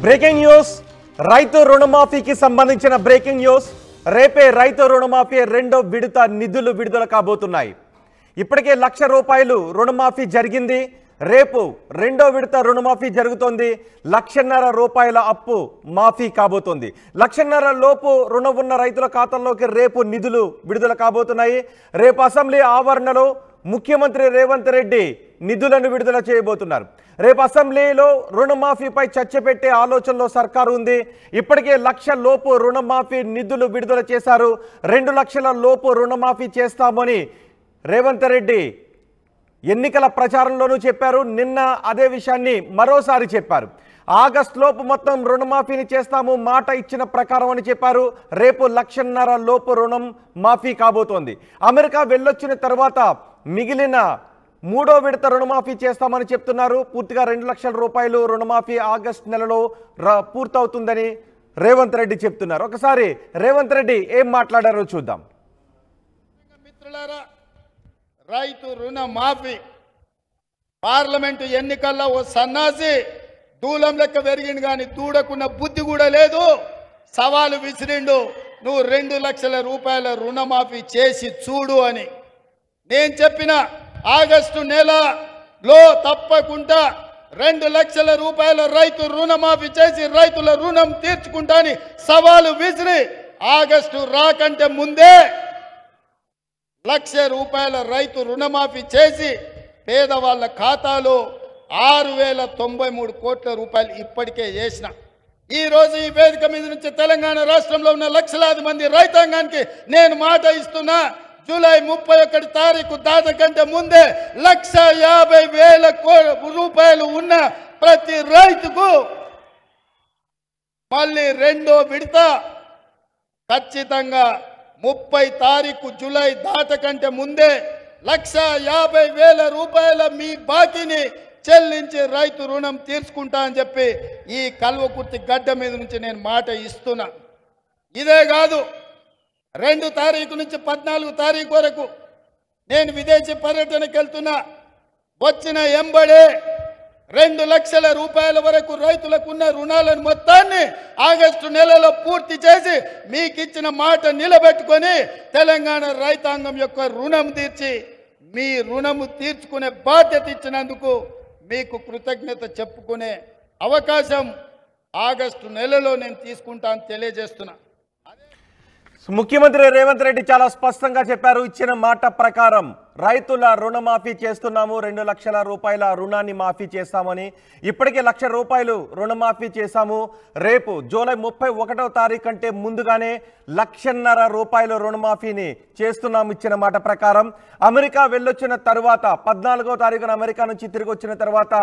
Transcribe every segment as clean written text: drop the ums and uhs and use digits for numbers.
Breaking news రైతు రుణమాఫీకి సంబంధించిన బ్రేకింగ్ న్యూస్ రేపే రైతు రుణమాఫీ రెండో విడత నిధులు విడుదల కాబోతున్నాయి। ఇప్పటికే ₹1,00,000 రుణమాఫీ జరిగింది। రేపు రెండో విడత రుణమాఫీ జరుగుతోంది। ₹1,50,000 అప్పు మాఫీ కాబోతోంది। ₹1,50,000 లోపు రుణం ఉన్న రైతుల ఖాతాల్లోకి రేపు నిధులు విడుదల కాబోతున్నాయి। రేపు అసెంబ్లీ ఆవరణలో ముఖ్యమంత్రి రేవంత్ రెడ్డి నిధులను విడుదల చేయబోతున్నారు। రేపు అసెంబ్లీలో రుణమాఫీపై చర్చ పెట్టే ఆలోచనలో సర్కారు ఉంది। ఇప్పటికే ₹1,00,000 లోపు రుణమాఫీ నిధులు విడుదల చేశారు। ₹2,00,000 లోపు రుణమాఫీ చేస్తామని రేవంత్ రెడ్డి ఎన్నికల ప్రచారంలోనూ చెప్పారు। నిన్న అదే విషయాన్ని మరోసారి చెప్పారు। ఆగస్టు లోపు మొత్తం రుణమాఫీని చేస్తాము మాట ఇచ్చిన ప్రకారం అని చెప్పారు। రేపు ₹1,50,000 లోపు రుణం మాఫీ కాబోతోంది। అమెరికా వెళ్ళొచ్చిన తర్వాత మిగిలిన మూడో విడత రుణమాఫీ చేస్తామని చెప్తున్నారు। పూర్తిగా ₹2,00,000 రుణమాఫీ ఆగస్టు నెలలో పూర్తవుతుందని రేవంత్ రెడ్డి చెప్తున్నారు। ఒకసారి రేవంత్ రెడ్డి ఏం మాట్లాడారో చూద్దాం। మిత్రులారా, రైతు రుణ మాఫీ పార్లమెంటు ఎన్నికల్లో ఓ సన్నాసి దూలం లెక్క పెరిగిండు కానీ దూడకున్న బుద్ధి కూడా లేదు। సవాలు విసిరిండు, నువ్వు ₹2,00,000 రుణమాఫీ చేసి చూడు అని। నేను చెప్పిన ఆగస్టు నెలలో తప్పకుండా ₹2,00,000 రైతు రుణమాఫీ చేసి రైతుల రుణం తీర్చుకుంటా అని సవాలు విసిరి ఆగస్టు రాకంటే ముందే ₹1,00,000 రైతు రుణమాఫీ చేసి పేదవాళ్ళ ఖాతాలో ₹6,093 కోట్ల ఇప్పటికే చేసిన। ఈ రోజు ఈ వేదిక మీద నుంచి తెలంగాణ రాష్ట్రంలో ఉన్న లక్షలాది మంది రైతాంగానికి నేను మాట ఇస్తున్నా, జూలై 31 తారీఖు దాటకంటే ముందే ₹1,50,000 ఉన్న ప్రతి రైతుకు మళ్ళీ రెండో విడత ఖచ్చితంగా 30 తారీఖు జూలై దాటకంటే ముందే ₹1,50,000 మీ బాకీని చెల్లించి రైతు రుణం తీర్చుకుంటా అని చెప్పి ఈ కల్వకుర్తి గడ్డ మీద నుంచి నేను మాట ఇస్తున్నా। ఇదే కాదు, 2 తారీఖు నుంచి 14 తారీఖు వరకు నేను విదేశీ పర్యటనకు వెళ్తున్నా। వచ్చిన ఎంబడే ₹2,00,000 వరకు రైతులకు ఉన్న రుణాలను మొత్తాన్ని ఆగస్టు నెలలో పూర్తి చేసి మీకు ఇచ్చిన మాట నిలబెట్టుకొని తెలంగాణ రైతాంగం యొక్క రుణం తీర్చి మీ రుణము తీర్చుకునే బాధ్యత ఇచ్చినందుకు మీకు కృతజ్ఞత చెప్పుకునే అవకాశం ఆగస్టు నెలలో నేను తీసుకుంటాను తెలియజేస్తున్నా। ముఖ్యమంత్రి రేవంత్ రెడ్డి చాలా స్పష్టంగా చెప్పారు, ఇచ్చిన మాట ప్రకారం రైతుల రుణమాఫీ చేస్తున్నాము, ₹2,00,000 రుణాన్ని మాఫీ చేస్తామని। ఇప్పటికే ₹1,00,000 రుణమాఫీ చేశాము। రేపు జూలై 31వ తారీఖు కంటే ముందుగానే ₹1,50,000 రుణమాఫీని చేస్తున్నాము ఇచ్చిన మాట ప్రకారం। అమెరికా వెళ్ళొచ్చిన తర్వాత 14వ తారీఖున అమెరికా నుంచి తిరిగి వచ్చిన తర్వాత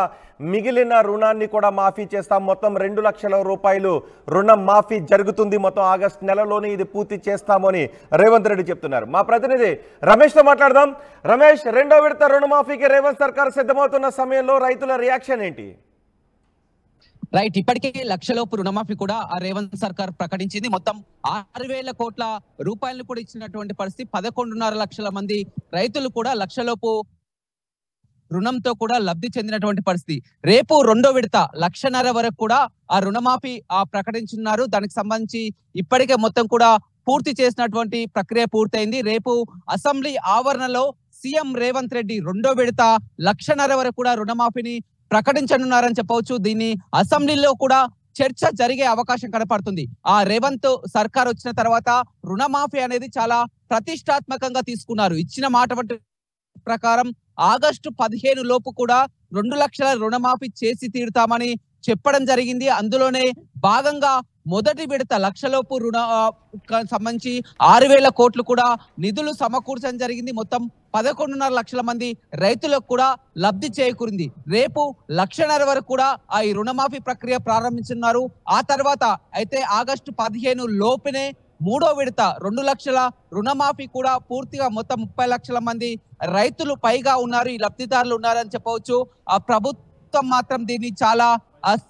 మిగిలిన రుణాన్ని కూడా మాఫీ చేస్తాం। మొత్తం ₹2,00,000 రుణం మాఫీ జరుగుతుంది। మొత్తం ఆగస్టు నెలలోనే ఇది పూర్తి చేస్తామని రేవంత్ రెడ్డి చెప్తున్నారు। మా ప్రతినిధి రమేష్తో మాట్లాడదాం। రమేష్, రెండో విడత రుణమాఫీకి రేవంత్ సర్కార్ సిద్ధమవుతున్న సమయంలో రైతుల రియాక్షన్ ఏంటి? రైట్, ఇప్పటికే ₹1,00,000 రుణమాఫీ కూడా ఆ రేవంత్ సర్కార్ ప్రకటించింది। మొత్తం ₹6,000 కోట్ల కూడా ఇచ్చినటువంటి పరిస్థితి। 11.5 లక్షల మంది రైతులు కూడా ₹1,00,000 రుణంతో కూడా లబ్ధి చెందినటువంటి పరిస్థితి। రేపు రెండో విడత ₹1,50,000 వరకు కూడా ఆ రుణమాఫీ ప్రకటించున్నారు। దానికి సంబంధించి ఇప్పటికే మొత్తం కూడా పూర్తి చేసినటువంటి ప్రక్రియ పూర్తయింది। రేపు అసెంబ్లీ ఆవరణలో సీఎం రేవంత్ రెడ్డి రెండో విడత ₹1,50,000 వరకు కూడా రుణమాఫీని ప్రకటించనున్నారని చెప్పవచ్చు। దీన్ని అసెంబ్లీలో కూడా చర్చ జరిగే అవకాశం కనపడుతుంది। ఆ రేవంత్ సర్కార్ వచ్చిన తర్వాత రుణమాఫీ అనేది చాలా ప్రతిష్టాత్మకంగా తీసుకున్నారు। ఇచ్చిన మాట ప్రకారం ఆగస్టు 15 లోపు కూడా ₹2,00,000 రుణమాఫీ చేసి తీరుతామని చెప్పడం జరిగింది। అందులోనే భాగంగా మొదటి విడత ₹1,00,000 రుణ సంబంధించి ₹6,000 కోట్లు కూడా నిధులు సమకూర్చడం జరిగింది। మొత్తం 11.5 లక్షల మంది రైతులకు కూడా లబ్ధి చేకూరింది। రేపు ₹1,50,000 వరకు కూడా ఈ రుణమాఫీ ప్రక్రియ ప్రారంభించున్నారు। ఆ తర్వాత అయితే ఆగస్టు 15 లోపునే మూడో విడత ₹2,00,000 రుణమాఫీ కూడా పూర్తిగా మొత్తం 30 లక్షల మంది రైతులు పైగా ఉన్నారు, ఈ లబ్ధిదారులు ఉన్నారని చెప్పవచ్చు। ఆ ప్రభుత్వం మాత్రం దీన్ని చాలా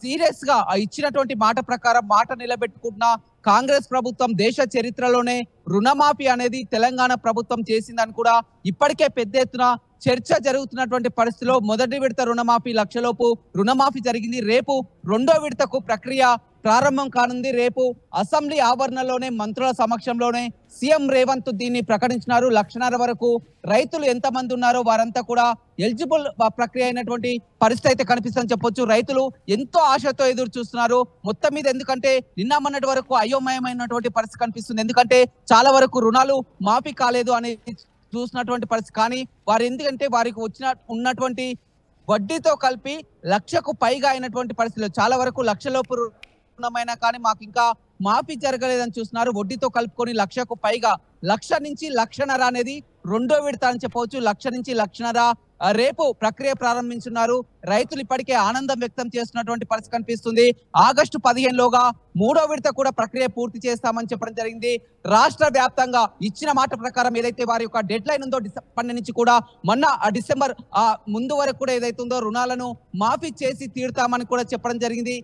సీరియస్ గా ఇచ్చినటువంటి మాట ప్రకారం మాట నిలబెట్టుకున్న కాంగ్రెస్ ప్రభుత్వం దేశ చరిత్రలోనే రుణమాఫీ అనేది తెలంగాణ ప్రభుత్వం చేసిందని కూడా ఇప్పటికే పెద్ద ఎత్తున చర్చ జరుగుతున్నటువంటి పరిస్థితిలో మొదటి విడత రుణమాఫీ లక్షలోపు రుణమాఫీ జరిగింది. రేపు రెండో విడతకు ప్రక్రియ ప్రారంభం కానుంది. రేపు అసెంబ్లీ ఆవరణలోనే మంత్రుల సమక్షంలోనే సీఎం రేవంత్ దీన్ని ప్రకటించినారు. 1,00,000 వరకు రైతులు ఎంతమంది ఉన్నారో వారంతా కూడా ఎలిజిబుల్ ప్రక్రియ అయినటువంటి పరిస్థితి అయితే కనిపిస్తుందని చెప్పొచ్చు. రైతులు ఎంతో ఆశతో ఎదురు చూస్తున్నారు మొత్తం మీద. ఎందుకంటే నిన్న మొన్నటి వరకు అయోమయమైనటువంటి పరిస్థితి కనిపిస్తుంది. ఎందుకంటే చాలా వరకు రుణాలు మాఫీ కాలేదు అనేది చూసినటువంటి పరిస్థితి. కానీ వారు ఎందుకంటే వారికి ఉన్నటువంటి వడ్డీతో కలిపి 1,00,000కు పైగా అయినటువంటి పరిస్థితులు చాలా వరకు 1,00,000 లోపు రుణమైనా కానీ మాకు ఇంకా మాఫీ జరగలేదని చూస్తున్నారు. వడ్డీతో కలుపుకొని 1,00,000కు పైగా 1,00,000 నుంచి 1,50,000 అనేది రెండో విడత అని చెప్పవచ్చు. 1,00,000 నుంచి 1,50,000 రేపు ప్రక్రియ ప్రారంభించున్నారు. రైతులు ఇప్పటికే ఆనందం వ్యక్తం చేస్తున్నటువంటి పరిస్థితి కనిపిస్తుంది. ఆగస్టు 15లోగా మూడో విడత కూడా ప్రక్రియ పూర్తి చేస్తామని చెప్పడం జరిగింది. రాష్ట్ర వ్యాప్తంగా ఇచ్చిన మాట ప్రకారం ఏదైతే వారి యొక్క డెడ్ లైన్ ఉందో డిసెంబర్ నుంచి కూడా మొన్న డిసెంబర్ ముందు వరకు కూడా ఏదైతే ఉందో రుణాలను మాఫీ చేసి తీరుతామని కూడా చెప్పడం జరిగింది.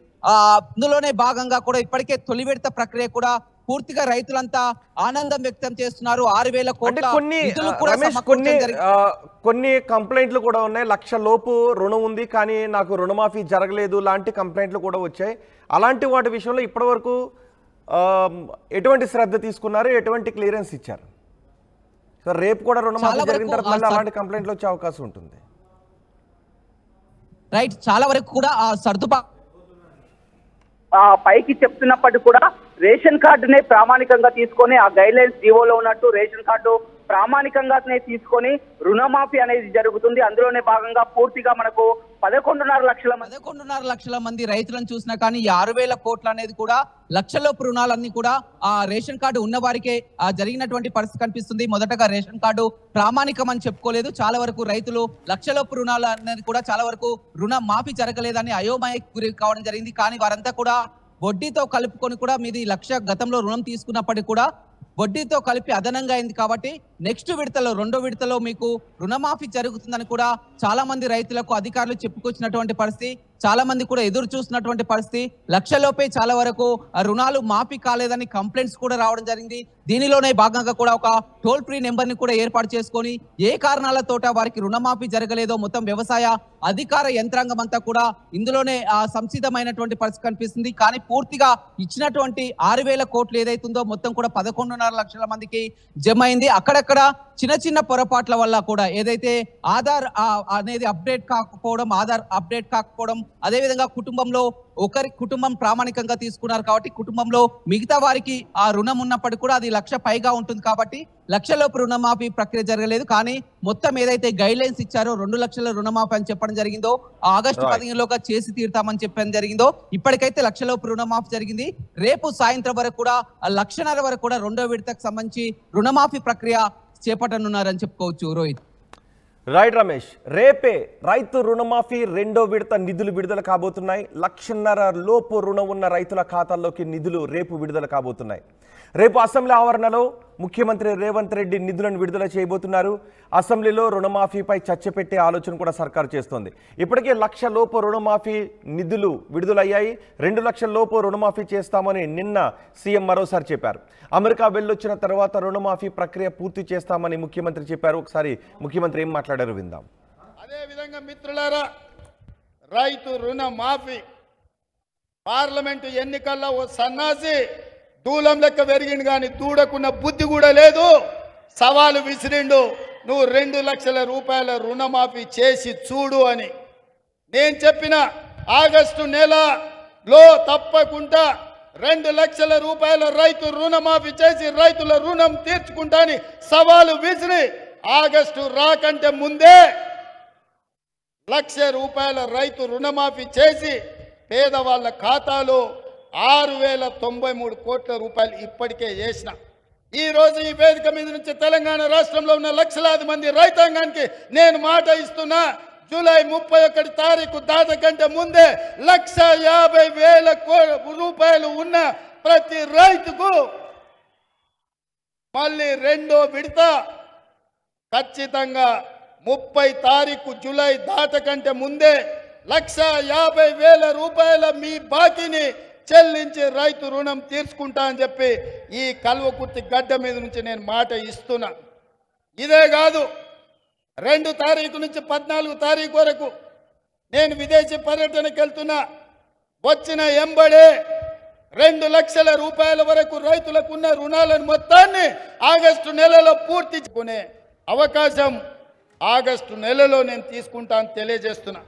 అందులోనే భాగంగా కూడా ఇప్పటికే తొలి విడత ప్రక్రియ కూడా పూర్తిగా రైతులంతా ఆనందం వ్యక్తం చేస్తున్నారు. 6,000 కోట్ల నిధులు కూడా కొన్ని కంప్లైంట్లు కూడా ఉన్నాయి. 1,00,000 లోపు రుణం ఉంది కానీ నాకు రుణమాఫీ జరగలేదు లాంటి కంప్లైంట్లు కూడా వచ్చాయి. అలాంటి వాటి విషయంలో ఇప్పటి వరకు ఎటువంటి శ్రద్ధ తీసుకున్నారు, ఎటువంటి క్లియరెన్స్ ఇచ్చారు? సో రేపు కూడా రుణమాఫీ జరిగిన తర్వాత మళ్ళీ అలాంటి కంప్లైంట్లు వచ్చే అవకాశం ఉంటుంది. రైట్, చాలా వరకు కూడా పైకి చెప్తున్నప్పటికీ కూడా రేషన్ కార్డునే ప్రామాణికంగా తీసుకొని ఆ గైడ్ లైన్స్ జీవోలో ఉన్నట్టు రేషన్ కార్డు ప్రామాణికంగానే తీసుకొని రుణమాఫీ అనేది జరుగుతుంది. అందులోనే భాగంగా పూర్తిగా మనకు 11.5 లక్షల మంది రైతులను చూసినా కానీ 6,000 కోట్లు అనేది కూడా 1,00,000 రుణాలన్నీ కూడా ఆ రేషన్ కార్డు ఉన్న వారికే జరిగినటువంటి పరిస్థితి కనిపిస్తుంది. మొదటగా రేషన్ కార్డు ప్రామాణికం అని చెప్పుకోలేదు. చాలా వరకు రైతులు 1,00,000 రుణాలు అనేది కూడా చాలా వరకు రుణ మాఫీ జరగలేదని అయోమయ గురి కావడం జరిగింది. కానీ వారంతా కూడా వడ్డీతో కలుపుకొని కూడా మీది 1,00,000 గతంలో రుణం తీసుకున్నప్పటికీ కూడా వడ్డీతో కలిపి అదనంగా అయింది కాబట్టి నెక్స్ట్ విడతలో రెండో విడతలో మీకు రుణమాఫీ జరుగుతుందని కూడా చాలా మంది రైతులకు అధికారులు చెప్పుకొచ్చినటువంటి పరిస్థితి. చాలా మంది కూడా ఎదురు చూస్తున్నటువంటి పరిస్థితి. 1,00,000 లోపే చాలా వరకు రుణాలు మాఫీ కాలేదని కంప్లైంట్స్ కూడా రావడం జరిగింది. దీనిలోనే భాగంగా కూడా ఒక టోల్ ఫ్రీ నెంబర్ ని కూడా ఏర్పాటు చేసుకొని ఏ కారణాలతోట వారికి రుణమాఫీ జరగలేదో మొత్తం వ్యవసాయ అధికార యంత్రాంగం అంతా కూడా ఇందులోనే సంసిద్ధమైనటువంటి పరిస్థితి కనిపిస్తుంది. కానీ పూర్తిగా ఇచ్చినటువంటి 6,000 కోట్లు ఏదైతుందో మొత్తం కూడా 11.5 లక్షల మందికి జమ అయింది. అక్కడక్కడ చిన్న చిన్న పొరపాట్ల వల్ల కూడా ఏదైతే ఆధార్ అనేది అప్డేట్ కాకపోవడం అదేవిధంగా కుటుంబంలో ఒకరి కుటుంబం ప్రామాణికంగా తీసుకున్నారు కాబట్టి కుటుంబంలో మిగతా వారికి ఆ రుణం ఉన్నప్పటికీ కూడా అది 1,00,000 పైగా ఉంటుంది కాబట్టి 1,00,000 లోపు రుణమాఫీ ప్రక్రియ జరగలేదు. కానీ మొత్తం ఏదైతే గైడ్ లైన్స్ ఇచ్చారో 2,00,000 రుణమాఫీ అని చెప్పడం జరిగిందో ఆగస్టు 15లోగా చేసి తీరుతామని చెప్పడం జరిగిందో ఇప్పటికైతే 1,00,000 లోపు రుణమాఫీ జరిగింది. రేపు సాయంత్రం వరకు కూడా 1,50,000 వరకు కూడా రెండో విడతకు సంబంధించి రుణమాఫీ ప్రక్రియ చేపట్టనున్నారని చెప్పుకోవచ్చు. రోహిత్. రైట్ రమేష్, రేపే రైతు రుణమాఫీ రెండో విడత నిధులు విడుదల కాబోతున్నాయి. 1,50,000 లోపు రుణం ఉన్న రైతుల ఖాతాల్లోకి నిధులు రేపు విడుదల కాబోతున్నాయి. రేపు అసెంబ్లీ ఆవరణలో ముఖ్యమంత్రి రేవంత్ రెడ్డి నిధులను విడుదల చేయబోతున్నారు. అసెంబ్లీలో రుణమాఫీపై చర్చ పెట్టే ఆలోచన కూడా సర్కారు చేస్తోంది. ఇప్పటికే 1,00,000 లోపు రుణమాఫీ నిధులు విడుదలయ్యాయి. 2,00,000 లోపు రుణమాఫీ చేస్తామని నిన్న సీఎం మరోసారి చెప్పారు. అమెరికా వెళ్ళొచ్చిన తర్వాత రుణమాఫీ ప్రక్రియ పూర్తి చేస్తామని ముఖ్యమంత్రి చెప్పారు. ఒకసారి ముఖ్యమంత్రి ఏం మాట్లాడారు విందాం. అదే విధంగా మిత్రులారా, రైతు రుణమాఫీ పార్లమెంటు ఎన్నికల్లో ఓ సన్నాసి దూలం లెక్క పెరిగిండు కానీ దూడకున్న బుద్ధి కూడా లేదు. సవాలు విసిరిండు, నువ్వు 2,00,000 రూపాయల రుణమాఫీ చేసి చూడు అని. నేను చెప్పిన ఆగస్టు నెలలో తప్పకుండా 2,00,000 రూపాయల రైతు రుణమాఫీ చేసి రైతుల రుణం తీర్చుకుంటా అని సవాలు విసిరి ఆగస్టు రాకంటే ముందే 1,00,000 రూపాయల రైతు రుణమాఫీ చేసి పేదవాళ్ళ ఖాతాలో 6,093 కోట్ల రూపాయలు ఇప్పటికే చేసిన. ఈ రోజు ఈ వేదిక మీద నుంచి తెలంగాణ రాష్ట్రంలో ఉన్న లక్షలాది మంది రైతాంగానికి నేను మాట ఇస్తున్నా, జూలై 31 తారీఖు దాటకంటే ముందే 1,50,000 రూపాయలు ఉన్న ప్రతి రైతుకు మళ్ళీ రెండో విడత ఖచ్చితంగా 30 తారీఖు జూలై దాటకంటే ముందే 1,50,000 రూపాయల మీ బాకీని చెల్లించి రైతు రుణం తీర్చుకుంటా అని చెప్పి ఈ కల్వకుర్తి గడ్డ మీద నుంచి నేను మాట ఇస్తున్నా. ఇదే కాదు, 2 తారీఖు నుంచి 14 తారీఖు వరకు నేను విదేశీ పర్యటనకు వెళ్తున్నా. వచ్చిన ఎంబడే 2 లక్షల రూపాయల వరకు రైతులకు ఉన్న రుణాలను మొత్తాన్ని ఆగస్టు నెలలో పూర్తి చేసుకునే అవకాశం ఆగస్టు నెలలో నేను తీసుకుంటా అని తెలియజేస్తున్నా.